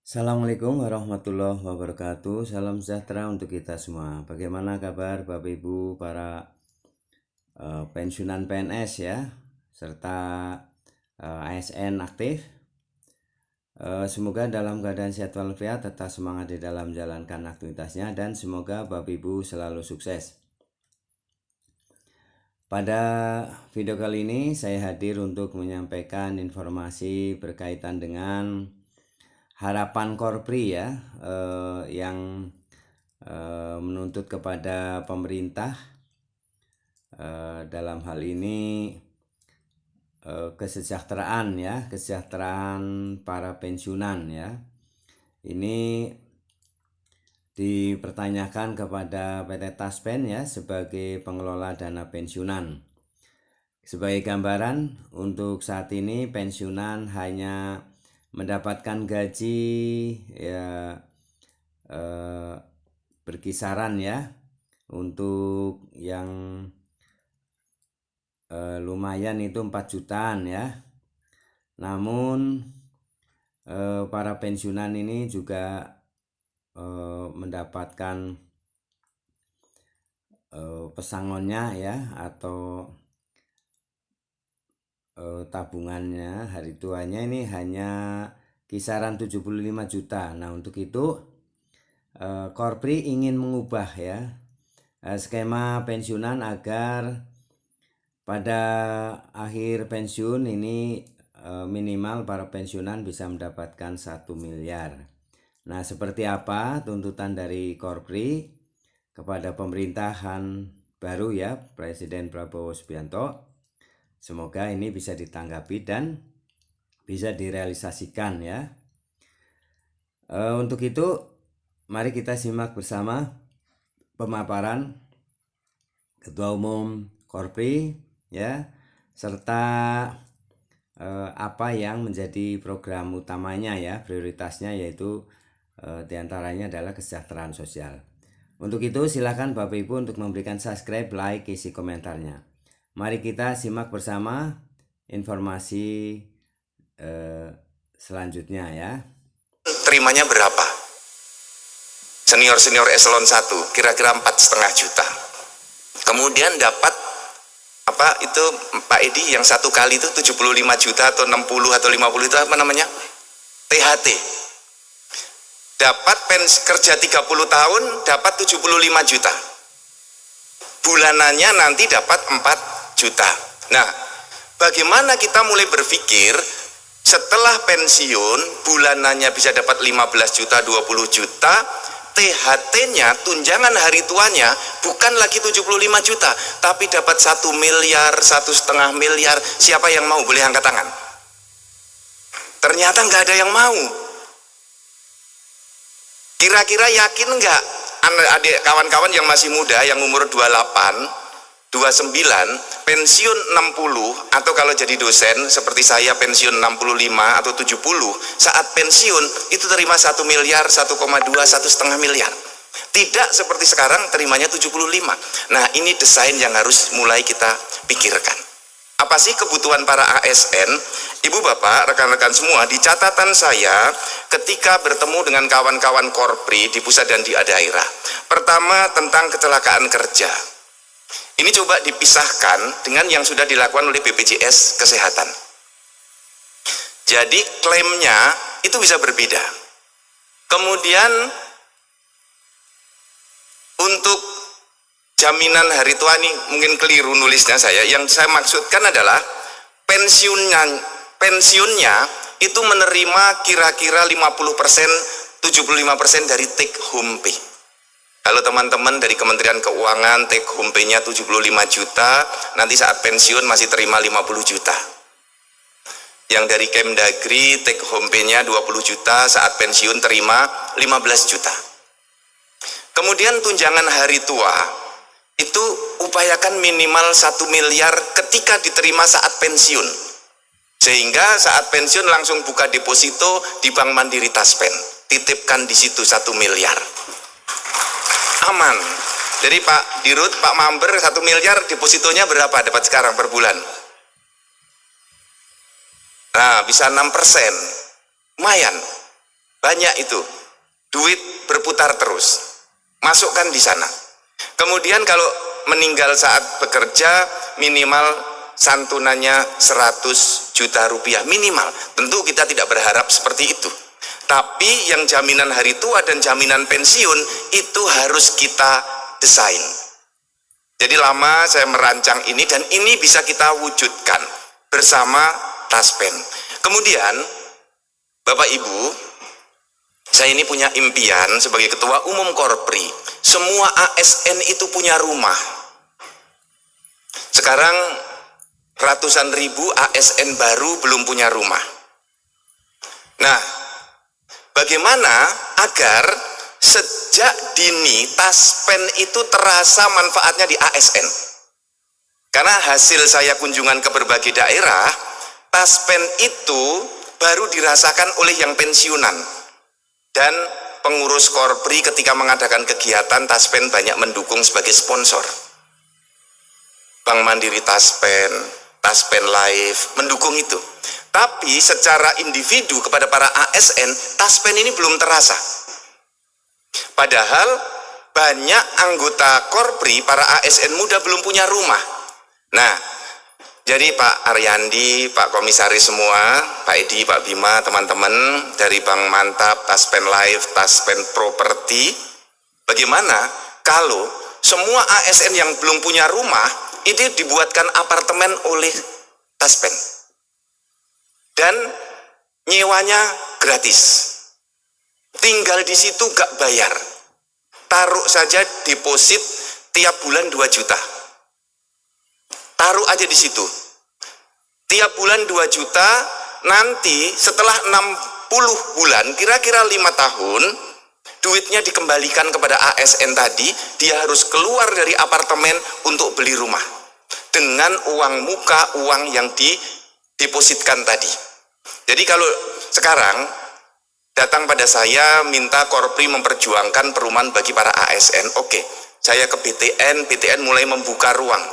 Assalamualaikum warahmatullahi wabarakatuh. Salam sejahtera untuk kita semua. Bagaimana kabar Bapak Ibu para pensiunan PNS ya, serta ASN aktif? Semoga dalam keadaan sehat walafiat, tetap semangat di dalam menjalankan aktivitasnya, dan semoga Bapak Ibu selalu sukses. Pada video kali ini saya hadir untuk menyampaikan informasi berkaitan dengan harapan Korpri ya, yang menuntut kepada pemerintah dalam hal ini kesejahteraan ya, kesejahteraan para pensiunan ya. Ini dipertanyakan kepada PT Taspen ya sebagai pengelola dana pensiunan. Sebagai gambaran, untuk saat ini pensiunan hanya mendapatkan gaji ya berkisaran ya, untuk yang lumayan itu 4 jutaan ya. Namun para pensiunan ini juga mendapatkan pesangonnya ya, atau tabungannya hari tuanya ini hanya kisaran 75 juta. Nah, untuk itu Korpri ingin mengubah ya skema pensiunan agar pada akhir pensiun ini minimal para pensiunan bisa mendapatkan 1 miliar. Nah, seperti apa tuntutan dari Korpri kepada pemerintahan baru ya, Presiden Prabowo Subianto? Semoga ini bisa ditanggapi dan bisa direalisasikan ya. Untuk itu mari kita simak bersama pemaparan Ketua Umum Korpri ya, serta apa yang menjadi program utamanya ya, prioritasnya, yaitu diantaranya adalah kesejahteraan sosial. Untuk itu silakan Bapak Ibu untuk memberikan subscribe, like, isi komentarnya. Mari kita simak bersama informasi selanjutnya ya. Terimanya berapa? Senior eselon 1 kira-kira 4,5 juta. Kemudian dapat apa itu Pak Edi yang satu kali itu 75 juta atau 60 atau 50 itu apa namanya? THT. Dapat kerja 30 tahun dapat 75 juta. Bulanannya nanti dapat 4 juta. Nah, bagaimana kita mulai berpikir setelah pensiun bulanannya bisa dapat 15 juta, 20 juta, THT-nya, tunjangan hari tuanya bukan lagi 75 juta, tapi dapat 1 miliar, 1,5 miliar. Siapa yang mau? Boleh angkat tangan. Ternyata nggak ada yang mau. Kira-kira yakin nggak adik kawan-kawan yang masih muda, yang umur 28, 29, pensiun 60, atau kalau jadi dosen seperti saya pensiun 65 atau 70, saat pensiun itu terima 1 miliar, 1,2, 1,5 miliar. Tidak seperti sekarang terimanya 75. Nah, ini desain yang harus mulai kita pikirkan. Apa sih kebutuhan para ASN? Ibu bapak, rekan-rekan semua, di catatan saya ketika bertemu dengan kawan-kawan Korpri di pusat dan di daerah, pertama tentang kecelakaan kerja. Ini coba dipisahkan dengan yang sudah dilakukan oleh BPJS Kesehatan. Jadi klaimnya itu bisa berbeda. Kemudian untuk jaminan hari tua ini mungkin keliru nulisnya saya. Yang saya maksudkan adalah pensiunnya itu menerima kira-kira 50%, 75% dari take home pay. Kalau teman-teman dari Kementerian Keuangan take home pay-nya 75 juta, nanti saat pensiun masih terima 50 juta. Yang dari Kemdagri take home pay-nya 20 juta, saat pensiun terima 15 juta. Kemudian tunjangan hari tua, itu upayakan minimal 1 miliar ketika diterima saat pensiun. Sehingga saat pensiun langsung buka deposito di Bank Mandiri Taspen. Titipkan di situ 1 miliar. Aman. Jadi Pak Dirut, Pak Mamber 1 miliar depositonya berapa dapat sekarang per bulan? Nah, bisa 6%. Lumayan. Banyak itu. Duit berputar terus. Masukkan di sana. Kemudian kalau meninggal saat bekerja, minimal santunannya 100 juta rupiah minimal. Tentu kita tidak berharap seperti itu. Tapi yang jaminan hari tua dan jaminan pensiun itu harus kita desain. Jadi lama saya merancang ini dan ini bisa kita wujudkan bersama Taspen. Kemudian Bapak Ibu, saya ini punya impian sebagai Ketua Umum Korpri. Semua ASN itu punya rumah. Sekarang ratusan ribu ASN baru belum punya rumah. Nah, bagaimana agar sejak dini Taspen itu terasa manfaatnya di ASN? Karena hasil saya kunjungan ke berbagai daerah, Taspen itu baru dirasakan oleh yang pensiunan. Dan pengurus Korpri ketika mengadakan kegiatan, Taspen banyak mendukung sebagai sponsor. Bank Mandiri Taspen, Taspen Life, mendukung itu. Tapi secara individu kepada para ASN, Taspen ini belum terasa. Padahal banyak anggota Korpri, para ASN muda belum punya rumah. Nah, jadi Pak Aryandi, Pak Komisaris semua, Pak Edi, Pak Bima, teman-teman dari Bank Mantap, Taspen Life, Taspen Property, bagaimana kalau semua ASN yang belum punya rumah itu dibuatkan apartemen oleh Taspen dan nyewanya gratis, tinggal di situ gak bayar, taruh saja deposit tiap bulan 2 juta, taruh aja di situ tiap bulan 2 juta. Nanti setelah 60 bulan, kira-kira 5 tahun, duitnya dikembalikan kepada ASN tadi. Dia harus keluar dari apartemen untuk beli rumah dengan uang muka, uang yang didepositkan tadi. Jadi kalau sekarang datang pada saya minta Korpri memperjuangkan perumahan bagi para ASN, oke, saya ke BTN mulai membuka ruang.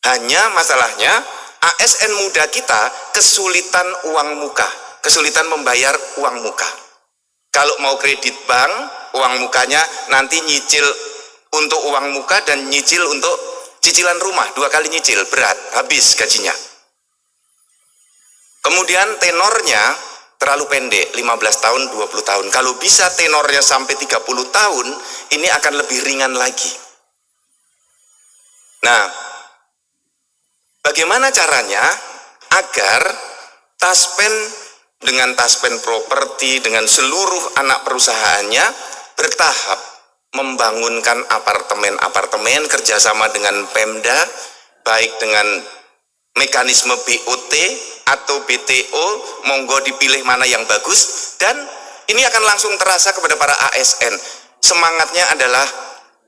Hanya masalahnya ASN muda kita kesulitan uang muka, kesulitan membayar uang muka. Kalau mau kredit bank, uang mukanya nanti nyicil untuk uang muka dan nyicil untuk cicilan rumah, 2 kali nyicil, berat, habis gajinya. Kemudian tenornya terlalu pendek, 15 tahun, 20 tahun. Kalau bisa tenornya sampai 30 tahun, ini akan lebih ringan lagi. Nah, bagaimana caranya agar Taspen dengan Taspen Property, dengan seluruh anak perusahaannya bertahap membangunkan apartemen-apartemen kerjasama dengan Pemda, baik dengan mekanisme BOT atau BTO, monggo dipilih mana yang bagus, dan ini akan langsung terasa kepada para ASN. Semangatnya adalah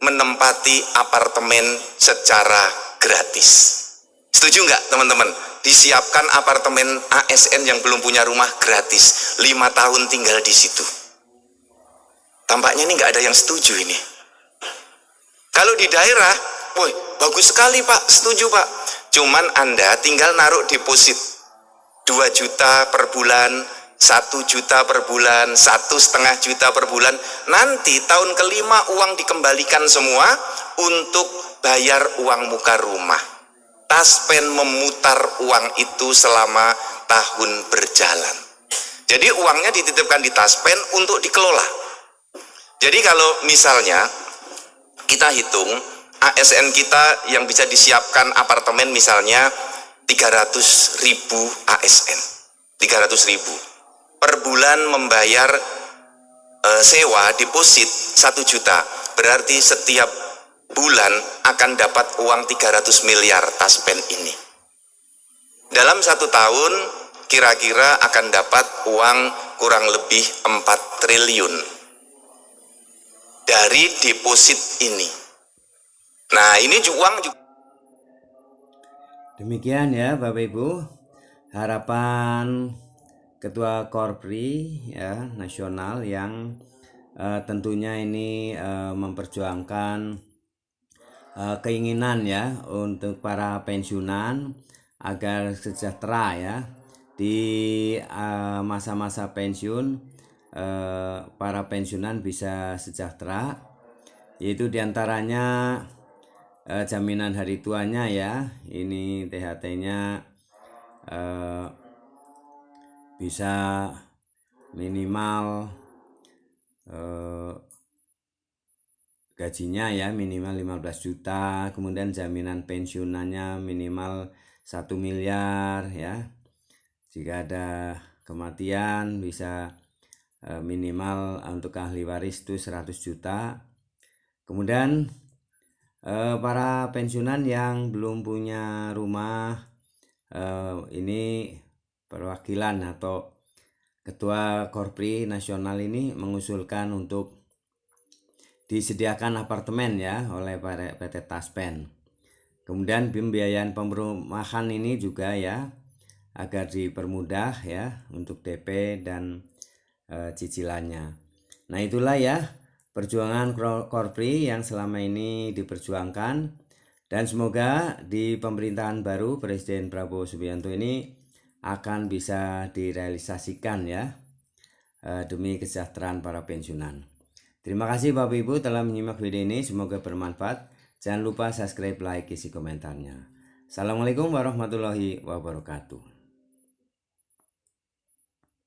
menempati apartemen secara gratis. Setuju nggak teman-teman? Disiapkan apartemen ASN yang belum punya rumah gratis, 5 tahun tinggal di situ. Tampaknya ini nggak ada yang setuju ini. Kalau di daerah, woi bagus sekali Pak, setuju Pak. Cuman Anda tinggal naruh deposit 2 juta per bulan, 1 juta per bulan, 1,5 juta per bulan. Nanti tahun kelima uang dikembalikan semua untuk bayar uang muka rumah. Taspen memutar uang itu selama tahun berjalan. Jadi uangnya dititipkan di Taspen untuk dikelola. Jadi kalau misalnya kita hitung ASN kita yang bisa disiapkan apartemen misalnya 300.000 ASN, 300.000 per bulan membayar sewa deposit 1 juta, berarti setiap bulan akan dapat uang 300 miliar Taspen ini. Dalam 1 tahun kira-kira akan dapat uang kurang lebih 4 triliun dari deposit ini. Nah ini uang juga. Demikian ya Bapak Ibu, harapan Ketua Korpri ya nasional yang tentunya ini memperjuangkan keinginan ya untuk para pensiunan agar sejahtera ya di masa-masa pensiun, para pensiunan bisa sejahtera, yaitu diantaranya jaminan hari tuanya ya, ini THT-nya bisa minimal gajinya ya minimal 15 juta, kemudian jaminan pensiunannya minimal 1 miliar ya. Jika ada kematian bisa minimal untuk ahli waris itu 100 juta. Kemudian para pensiunan yang belum punya rumah, ini perwakilan atau Ketua Korpri Nasional ini mengusulkan untuk disediakan apartemen ya oleh PT Taspen. Kemudian pembiayaan perumahan ini juga ya agar dipermudah ya untuk DP dan cicilannya. Nah itulah ya perjuangan Korpri yang selama ini diperjuangkan, dan semoga di pemerintahan baru Presiden Prabowo Subianto ini akan bisa direalisasikan ya demi kesejahteraan para pensiunan. Terima kasih Bapak Ibu telah menyimak video ini, semoga bermanfaat. Jangan lupa subscribe, like, isi komentarnya. Assalamualaikum warahmatullahi wabarakatuh.